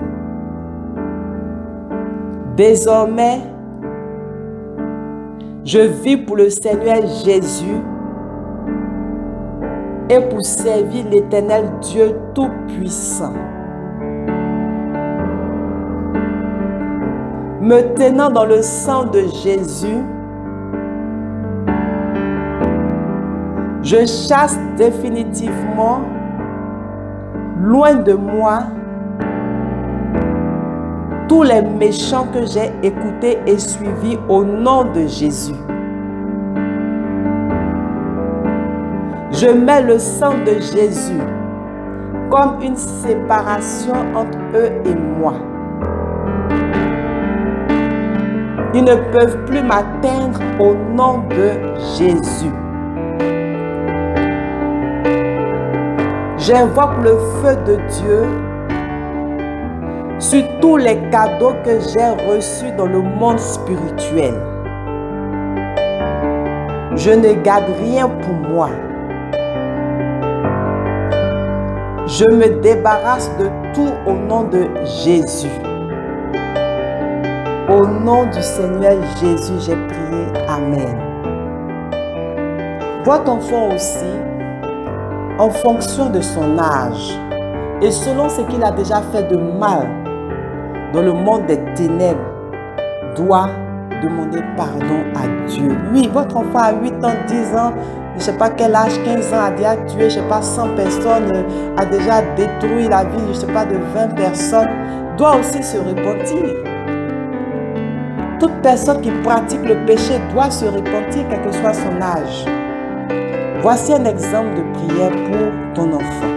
Désormais, je vis pour le Seigneur Jésus et pour servir l'Éternel Dieu Tout-Puissant. Me tenant dans le sang de Jésus, je chasse définitivement, loin de moi, tous les méchants que j'ai écoutés et suivis au nom de Jésus. Je mets le sang de Jésus comme une séparation entre eux et moi. Ils ne peuvent plus m'atteindre au nom de Jésus. J'invoque le feu de Dieu sur tous les cadeaux que j'ai reçus dans le monde spirituel. Je ne garde rien pour moi. Je me débarrasse de tout au nom de Jésus. Au nom du Seigneur Jésus, j'ai prié. Amen. Votre enfant aussi, en fonction de son âge et selon ce qu'il a déjà fait de mal dans le monde des ténèbres, doit demander pardon à Dieu. Oui, votre enfant a 8 ans, 10 ans, je ne sais pas quel âge, 15 ans, a déjà tué, je ne sais pas, 100 personnes, a déjà détruit la vie, je ne sais pas, de 20 personnes, doit aussi se repentir. Toute personne qui pratique le péché doit se repentir, quel que soit son âge. Voici un exemple de prière pour ton enfant.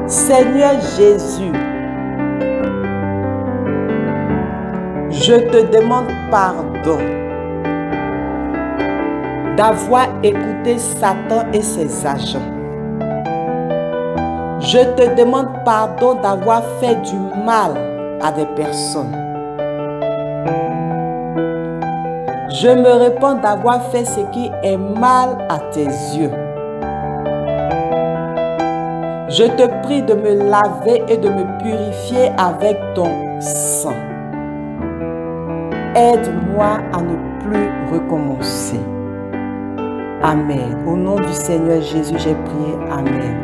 Seigneur Jésus, je te demande pardon d'avoir écouté Satan et ses agents. Je te demande pardon d'avoir fait du mal à des personnes. Je me répands d'avoir fait ce qui est mal à tes yeux. Je te prie de me laver et de me purifier avec ton sang. Aide-moi à ne plus recommencer. Amen. Au nom du Seigneur Jésus, j'ai prié. Amen.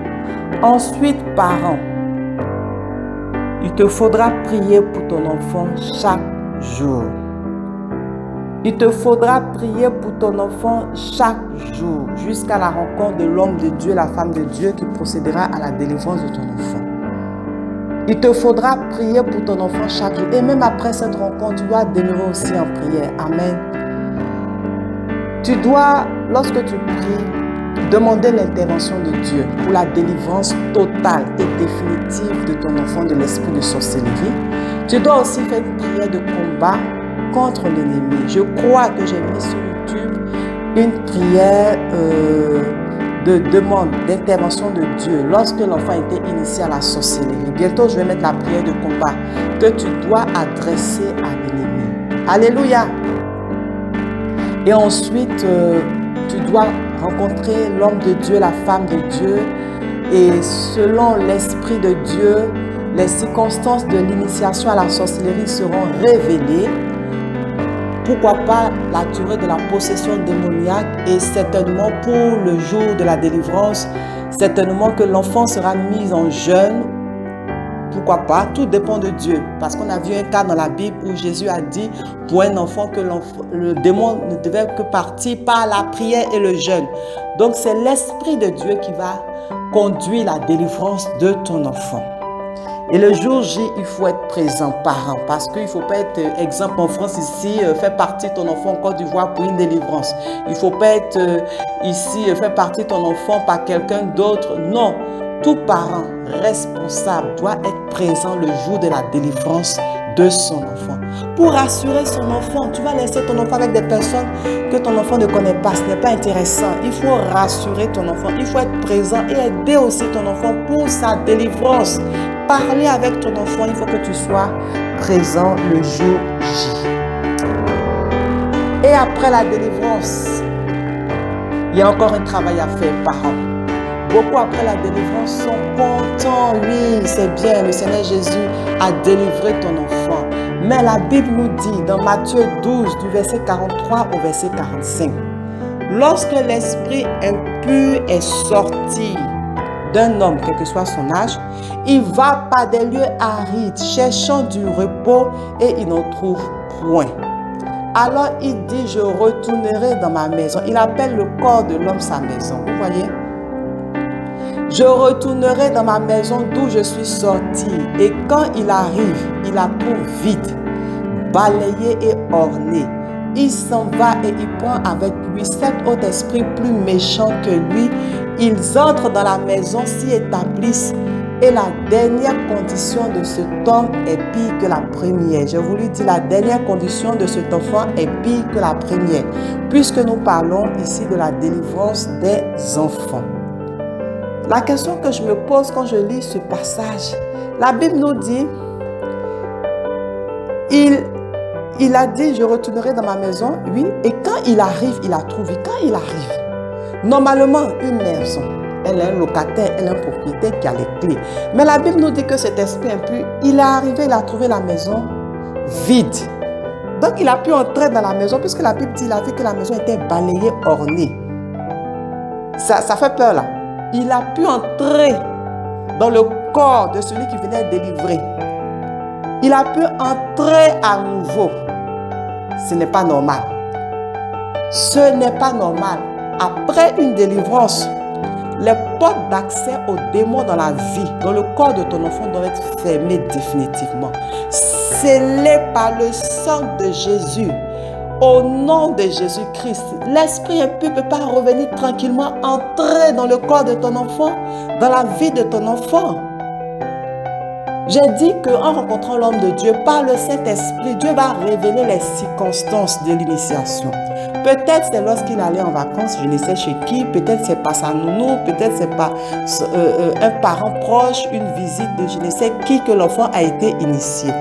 Ensuite, parents, il te faudra prier pour ton enfant chaque jour. Il te faudra prier pour ton enfant chaque jour jusqu'à la rencontre de l'homme de Dieu, la femme de Dieu qui procédera à la délivrance de ton enfant. Il te faudra prier pour ton enfant chaque jour. Et même après cette rencontre, tu dois demeurer aussi en prière. Amen. Tu dois, lorsque tu pries, demander l'intervention de Dieu pour la délivrance totale et définitive de ton enfant de l'esprit de sorcellerie. Tu dois aussi faire une prière de combat contre l'ennemi. Je crois que j'ai mis sur YouTube une prière de demande d'intervention de Dieu lorsque l'enfant était initié à la sorcellerie. Bientôt, je vais mettre la prière de combat que tu dois adresser à l'ennemi. Alléluia. Et ensuite, tu dois rencontrer l'homme de Dieu, la femme de Dieu. Et selon l'Esprit de Dieu, les circonstances de l'initiation à la sorcellerie seront révélées. Pourquoi pas la durée de la possession démoniaque et certainement pour le jour de la délivrance, certainement que l'enfant sera mis en jeûne. Pourquoi pas? Tout dépend de Dieu. Parce qu'on a vu un cas dans la Bible où Jésus a dit pour un enfant que le démon ne devait que partir par la prière et le jeûne. Donc c'est l'Esprit de Dieu qui va conduire la délivrance de ton enfant. Et le jour J, il faut être présent, parent, parce qu'il ne faut pas être, exemple en France ici, faire partir ton enfant en Côte d'Ivoire pour une délivrance. Il ne faut pas être ici, faire partir ton enfant par quelqu'un d'autre. Non, tout parent responsable doit être présent le jour de la délivrance de son enfant. Pour rassurer son enfant, tu vas laisser ton enfant avec des personnes que ton enfant ne connaît pas. Ce n'est pas intéressant. Il faut rassurer ton enfant. Il faut être présent et aider aussi ton enfant pour sa délivrance. Parler avec ton enfant, il faut que tu sois présent le jour J. Et après la délivrance, il y a encore un travail à faire, parents. Beaucoup après la délivrance sont contents. Oui, c'est bien, le Seigneur Jésus a délivré ton enfant. Mais la Bible nous dit dans Matthieu 12, du verset 43 au verset 45, lorsque l'Esprit impur est sorti d'un homme, quel que soit son âge, il va par des lieux arides, cherchant du repos et il n'en trouve point. Alors il dit, je retournerai dans ma maison. Il appelle le corps de l'homme sa maison. Vous voyez? Je retournerai dans ma maison d'où je suis sorti. Et quand il arrive, il la trouve vide, balayée et ornée. Il s'en va et il prend avec lui 7 autres esprits plus méchants que lui. Ils entrent dans la maison, s'y établissent. Et la dernière condition de cet homme est pire que la première. J'ai voulu dire la dernière condition de cet enfant est pire que la première. Puisque nous parlons ici de la délivrance des enfants. La question que je me pose quand je lis ce passage, la Bible nous dit, il a dit, je retournerai dans ma maison, oui, et quand il arrive, il a trouvé. Quand il arrive, normalement, une maison, elle a un locataire, elle a un propriétaire qui a les clés. Mais la Bible nous dit que cet esprit impur, il est arrivé, il a trouvé la maison vide. Donc, il a pu entrer dans la maison, puisque la Bible dit, il a vu que la maison était balayée, ornée. Ça fait peur, là. Il a pu entrer dans le corps de celui qui venait délivrer. Il a pu entrer à nouveau. Ce n'est pas normal. Ce n'est pas normal. Après une délivrance, les portes d'accès aux démons dans la vie, dans le corps de ton enfant, doivent être fermées définitivement. Scellées par le sang de Jésus. Au nom de Jésus-Christ, l'esprit impur ne peut pas revenir tranquillement, entrer dans le corps de ton enfant, dans la vie de ton enfant. J'ai dit qu'en rencontrant l'homme de Dieu, par le Saint-Esprit, Dieu va révéler les circonstances de l'initiation. Peut-être c'est lorsqu'il allait en vacances, je ne sais chez qui, peut-être c'est pas sa nounou, peut-être c'est pas un parent proche, une visite de je ne sais qui que l'enfant a été initié.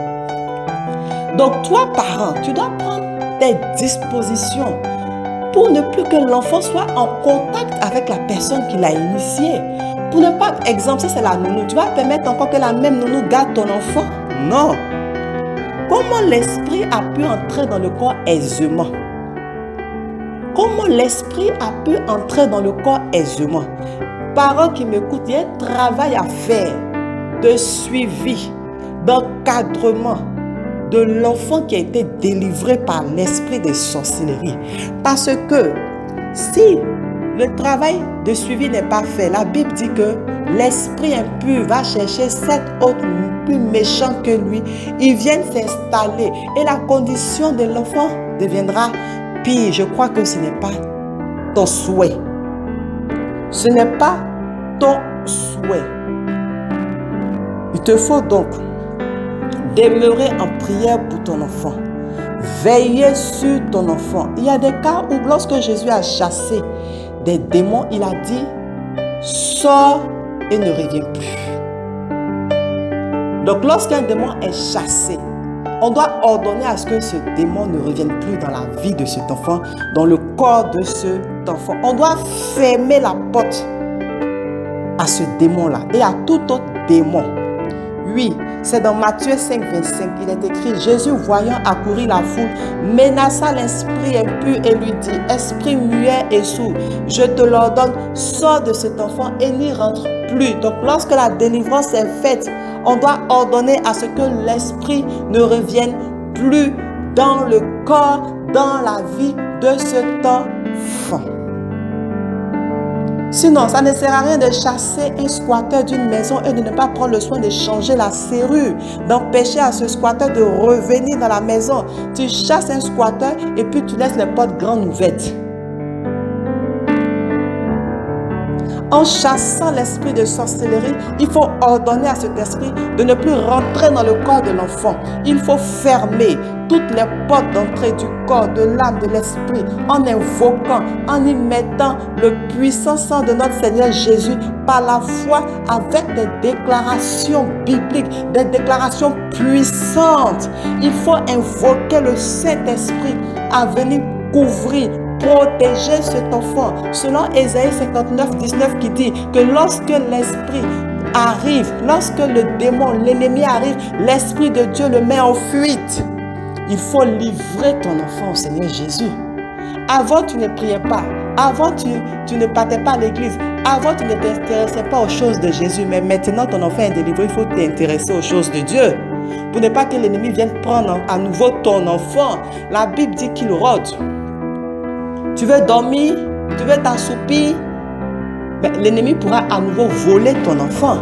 Donc toi, parent, tu dois prendre tes dispositions pour ne plus que l'enfant soit en contact avec la personne qui l'a initié. Pour ne pas, exemple, si c'est la nounou, tu vas permettre encore que la même nounou garde ton enfant? Non. Comment l'esprit a pu entrer dans le corps aisément? Comment l'esprit a pu entrer dans le corps aisément? Parents qui m'écoutent, il y a un travail à faire de suivi, d'encadrement de l'enfant qui a été délivré par l'esprit des sorcelleries. Parce que si le travail de suivi n'est pas fait, la Bible dit que l'esprit impur va chercher 7 autres plus méchants que lui. Ils viennent s'installer et la condition de l'enfant deviendra pire. Je crois que ce n'est pas ton souhait. Ce n'est pas ton souhait. Il te faut donc demeurer en prière pour ton enfant. Veiller sur ton enfant. Il y a des cas où lorsque Jésus a chassé des démons, il a dit, sors et ne reviens plus. Donc lorsqu'un démon est chassé, on doit ordonner à ce que ce démon ne revienne plus dans la vie de cet enfant, dans le corps de cet enfant. On doit fermer la porte à ce démon-là et à tout autre démon. Oui, c'est dans Matthieu 5, 25, il est écrit, Jésus voyant accourir la foule, menaça l'esprit impur et lui dit, esprit muet et sourd, je te l'ordonne, sors de cet enfant et n'y rentre plus. Donc lorsque la délivrance est faite, on doit ordonner à ce que l'esprit ne revienne plus dans le corps, dans la vie de cet enfant. Sinon, ça ne sert à rien de chasser un squatteur d'une maison et de ne pas prendre le soin de changer la serrure, d'empêcher à ce squatteur de revenir dans la maison. Tu chasses un squatteur et puis tu laisses les portes grandes ouvertes. En chassant l'esprit de sorcellerie, il faut ordonner à cet esprit de ne plus rentrer dans le corps de l'enfant. Il faut fermer toutes les portes d'entrée du corps, de l'âme, de l'esprit, en invoquant, en y mettant le puissant sang de notre Seigneur Jésus par la foi avec des déclarations bibliques, des déclarations puissantes. Il faut invoquer le Saint-Esprit à venir couvrir, protéger cet enfant. Selon Ésaïe 59, 19 qui dit que lorsque l'esprit arrive, lorsque le démon, l'ennemi arrive, l'esprit de Dieu le met en fuite. Il faut livrer ton enfant au Seigneur Jésus. Avant, tu ne priais pas. Avant, tu ne partais pas à l'église. Avant, tu ne t'intéressais pas aux choses de Jésus. Mais maintenant, ton enfant est délivré. Il faut t'intéresser aux choses de Dieu. Pour ne pas que l'ennemi vienne prendre à nouveau ton enfant. La Bible dit qu'il rôde. Tu veux dormir, tu veux t'assoupir. Mais l'ennemi pourra à nouveau voler ton enfant.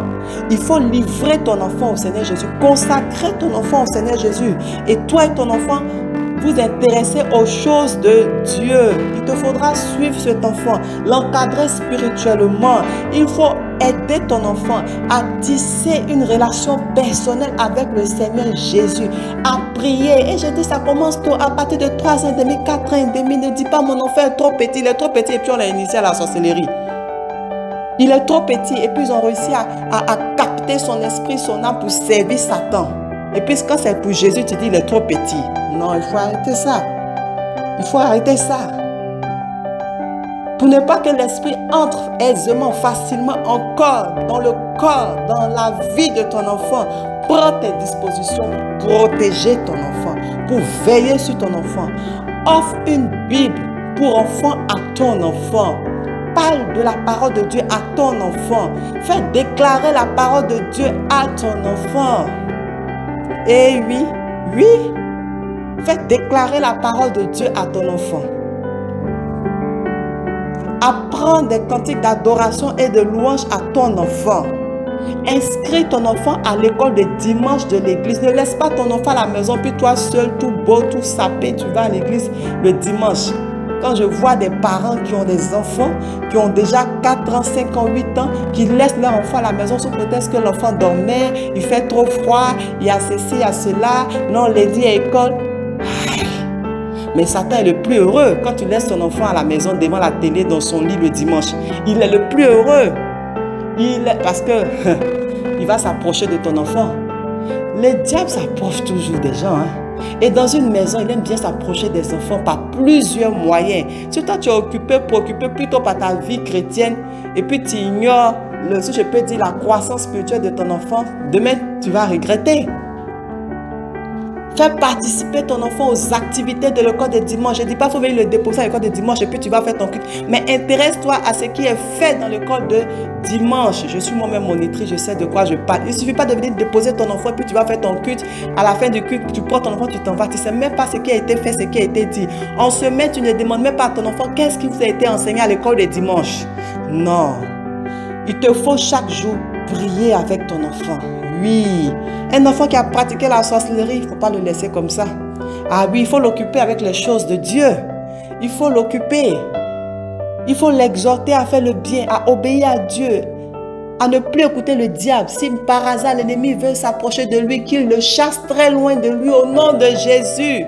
Il faut livrer ton enfant au Seigneur Jésus. Consacrer ton enfant au Seigneur Jésus. Et toi et ton enfant, vous intéresser aux choses de Dieu. Il te faudra suivre cet enfant, l'encadrer spirituellement. Il faut aider ton enfant à tisser une relation personnelle avec le Seigneur Jésus, à prier. Et je dis, ça commence tôt, à partir de 3 ans et demi, 4 ans et demi. Ne dis pas, mon enfant est trop petit, il est trop petit, et puis on l'a initié à la sorcellerie. Il est trop petit, et puis ils ont réussi à capter son esprit, son âme pour servir Satan. Et puis quand c'est pour Jésus, tu dis, il est trop petit. Non, il faut arrêter ça. Il faut arrêter ça. Pour ne pas que l'esprit entre aisément, facilement encore dans le corps, dans la vie de ton enfant, prends tes dispositions pour protéger ton enfant, pour veiller sur ton enfant. Offre une Bible pour enfant à ton enfant. Parle de la parole de Dieu à ton enfant. Fais déclarer la parole de Dieu à ton enfant. Et oui, fais déclarer la parole de Dieu à ton enfant. Apprends des cantiques d'adoration et de louange à ton enfant. Inscris ton enfant à l'école de dimanche de l'église. Ne laisse pas ton enfant à la maison, puis toi seul, tout beau, tout sapé, tu vas à l'église le dimanche. Quand je vois des parents qui ont des enfants, qui ont déjà 4 ans, 5 ans, 8 ans, qui laissent leur enfant à la maison sous prétexte que l'enfant dormait, il fait trop froid, il y a ceci, il y a cela, non, lundi à l'école. Mais Satan est le plus heureux quand tu laisses ton enfant à la maison devant la télé dans son lit le dimanche. Il est le plus heureux. Parce que il va s'approcher de ton enfant. Le diable s'approche toujours des gens. Et dans une maison, il aime bien s'approcher des enfants par plusieurs moyens. Si toi, tu es occupé, préoccupé plutôt par ta vie chrétienne, et puis tu ignores, si je peux dire, la croissance spirituelle de ton enfant, demain, tu vas regretter. Fais participer ton enfant aux activités de l'école de dimanche. Je ne dis pas qu'il faut venir le déposer à l'école de dimanche et puis tu vas faire ton culte. Mais intéresse-toi à ce qui est fait dans l'école de dimanche. Je suis moi-même monitrice, je sais de quoi je parle. Il ne suffit pas de venir déposer ton enfant et puis tu vas faire ton culte. À la fin du culte, tu prends ton enfant, tu t'en vas. Tu ne sais même pas ce qui a été fait, ce qui a été dit. En semaine, tu ne demandes même pas à ton enfant qu'est-ce qui vous a été enseigné à l'école de dimanche. Non. Il te faut chaque jour prier avec ton enfant. Oui, un enfant qui a pratiqué la sorcellerie, il ne faut pas le laisser comme ça. Ah oui, il faut l'occuper avec les choses de Dieu. Il faut l'occuper. Il faut l'exhorter à faire le bien, à obéir à Dieu, à ne plus écouter le diable. Si par hasard l'ennemi veut s'approcher de lui, qu'il le chasse très loin de lui au nom de Jésus.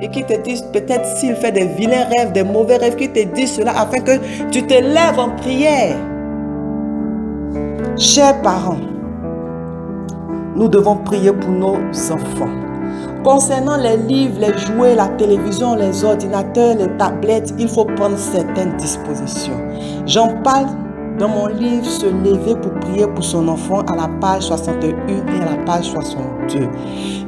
Et qu'il te dise peut-être s'il fait des vilains rêves, des mauvais rêves, qu'il te dise cela afin que tu te lèves en prière. Chers parents, nous devons prier pour nos enfants. Concernant les livres, les jouets, la télévision, les ordinateurs, les tablettes, il faut prendre certaines dispositions. J'en parle dans mon livre « Se lever pour prier pour son enfant » à la page 61 et à la page 62.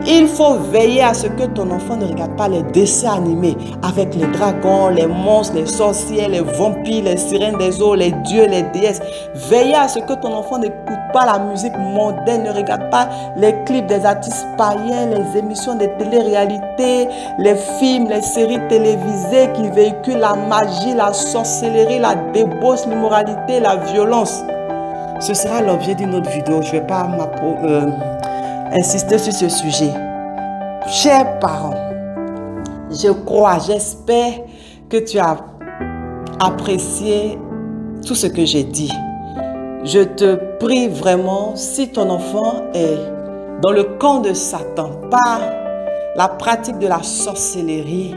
Il faut veiller à ce que ton enfant ne regarde pas les dessins animés avec les dragons, les monstres, les sorciers, les vampires, les sirènes des eaux, les dieux, les déesses. Veillez à ce que ton enfant n'écoute pas la musique mondaine, ne regarde pas les clips des artistes païens, les émissions de télé-réalité, les films, les séries télévisées qui véhiculent la magie, la sorcellerie, la débauche, l'immoralité, la violence. Ce sera l'objet d'une autre vidéo. Je ne vais pas insister sur ce sujet. Chers parents, je crois, j'espère que tu as apprécié tout ce que j'ai dit. Je te prie vraiment, si ton enfant est dans le camp de Satan par la pratique de la sorcellerie,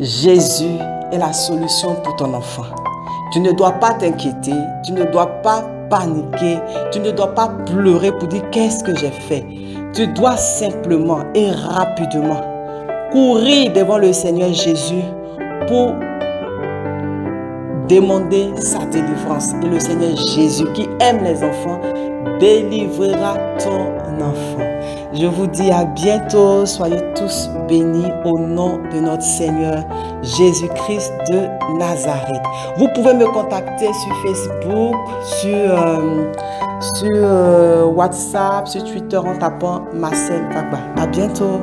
Jésus est la solution pour ton enfant. Tu ne dois pas t'inquiéter, tu ne dois pas paniquer, tu ne dois pas pleurer pour dire qu'est-ce que j'ai fait. Tu dois simplement et rapidement courir devant le Seigneur Jésus pour demander sa délivrance. Et le Seigneur Jésus qui aime les enfants délivrera ton enfant. Je vous dis à bientôt. Soyez tous bénis au nom de notre Seigneur Jésus-Christ de Nazareth. Vous pouvez me contacter sur Facebook, sur WhatsApp, sur Twitter en tapant Marcel Fagba. À bientôt.